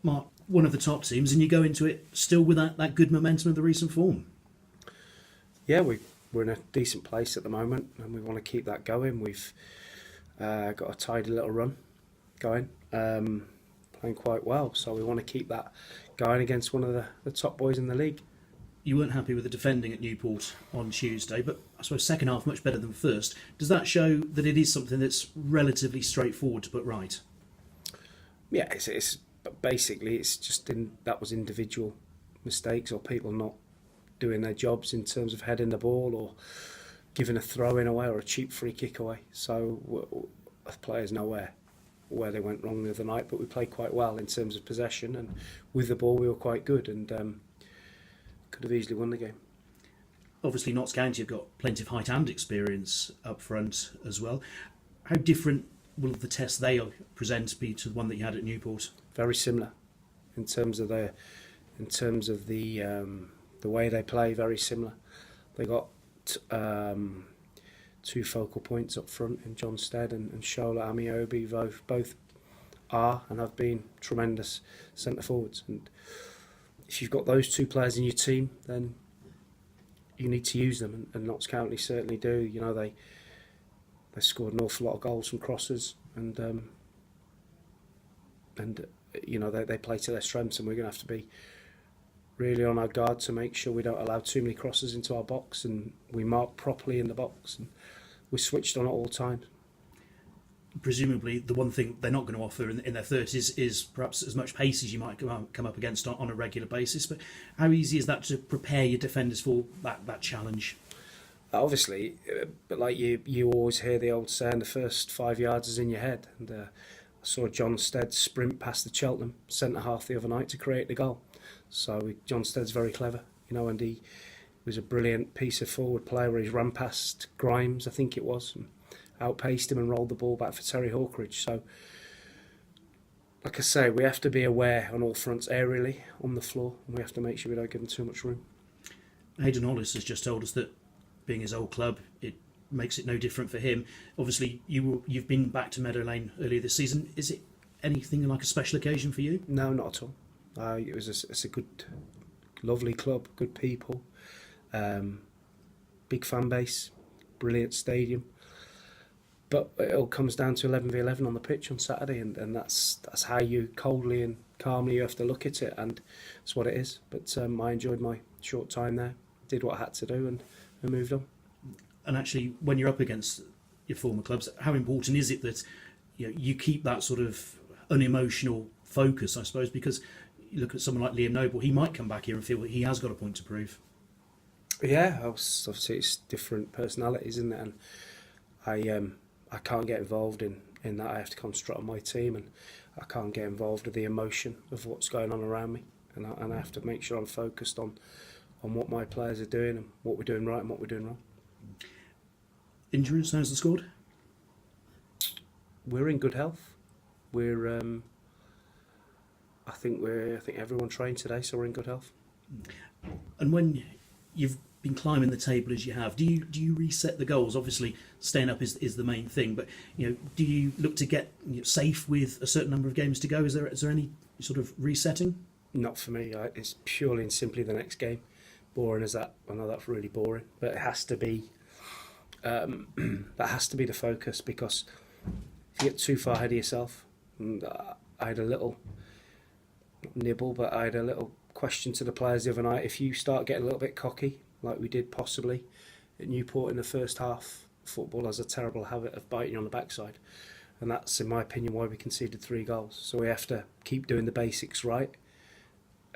Mark, one of the top teams, and you go into it still with that good momentum of the recent form. Yeah, we're in a decent place at the moment, and we want to keep that going. We've got a tidy little run going, playing quite well, so we want to keep that going against one of the top boys in the league. You weren't happy with the defending at Newport on Tuesday, but I suppose second half much better than first. Does that show that it is something that's relatively straightforward to put right? Yeah, it's but basically it's just that was individual mistakes or people not doing their jobs in terms of heading the ball or giving a throw in away or a cheap free kick away. So the players know where they went wrong the other night, but we played quite well in terms of possession, and with the ball we were quite good and could have easily won the game. Obviously, Notts County have got plenty of height and experience up front as well. How different will the test they present be to the one that you had at Newport? Very similar in terms of the way they play. Very similar. They got two focal points up front in John Stead and Shola Amiobi. Both are and have been tremendous centre forwards. And if you've got those two players in your team, then you need to use them. And Notts County certainly do. You know, they scored an awful lot of goals from crosses, and you know they play to their strengths, and we're going to have to be really on our guard to make sure we don't allow too many crosses into our box, and we mark properly in the box, and we're switched on at all times. Presumably, the one thing they're not going to offer in their 30s is perhaps as much pace as you might come up against on a regular basis. But how easy is that to prepare your defenders for that challenge? Obviously, but like you always hear the old saying, the first 5 yards is in your head. And I saw John Stead sprint past the Cheltenham centre half the other night to create the goal. So John Stead's very clever, you know, and he was a brilliant piece of forward play where he's ran past Grimes, I think it was, and outpaced him and rolled the ball back for Terry Hawkridge. So, like I say, we have to be aware on all fronts aerially, on the floor, and we have to make sure we don't give them too much room. Hayden Hollis has just told us that being his old club, it makes it no different for him. Obviously, you've been back to Meadow Lane earlier this season. Is it anything like a special occasion for you? No, not at all. It's a good, lovely club, good people, big fan base, brilliant stadium. But it all comes down to 11v11 on the pitch on Saturday, and that's how you coldly and calmly you have to look at it, and that's what it is. But I enjoyed my short time there, did what I had to do, and moved on. And actually, when you're up against your former clubs, how important is it that you keep that sort of unemotional focus, I suppose, because you look at someone like Liam Noble, he might come back here and feel that he has got a point to prove. Yeah, obviously it's different personalities, isn't it? And I can't get involved in that. I have to concentrate on my team, and I can't get involved with the emotion of what's going on around me. And I have to make sure I'm focused on what my players are doing and what we're doing right and what we're doing wrong. Injuries, how's the squad? We're in good health. We're I think everyone trained today, so we're in good health. And when you've been climbing the table as you have, do you reset the goals? Obviously, staying up is the main thing, but do you look to get safe with a certain number of games to go? Is there any sort of resetting? Not for me. It's purely and simply the next game. Boring as that, I know that's really boring, but it has to be. That has to be the focus, because if you get too far ahead of yourself, and I had a little nibble, but I had a little question to the players the other night. If you start getting a little bit cocky, like we did possibly at Newport in the first half, football has a terrible habit of biting you on the backside, and that's, in my opinion, why we conceded 3 goals. So we have to keep doing the basics right,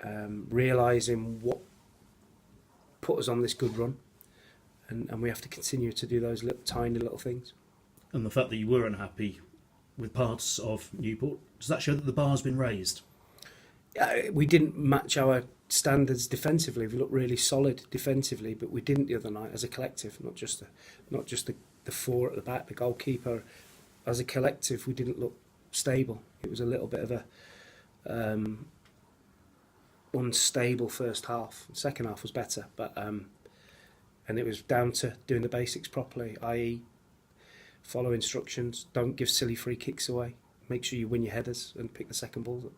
realising what put us on this good run, and we have to continue to do those tiny little things. And the fact that you were unhappy with parts of Newport, does that show that the bar's been raised? We didn't match our standards defensively. We looked really solid defensively, but we didn't the other night as a collective, not just the 4 at the back, the goalkeeper. As a collective, we didn't look stable. It was a little bit of a unstable first half. The second half was better, but and it was down to doing the basics properly, i.e. follow instructions, don't give silly free kicks away, make sure you win your headers and pick the second balls up.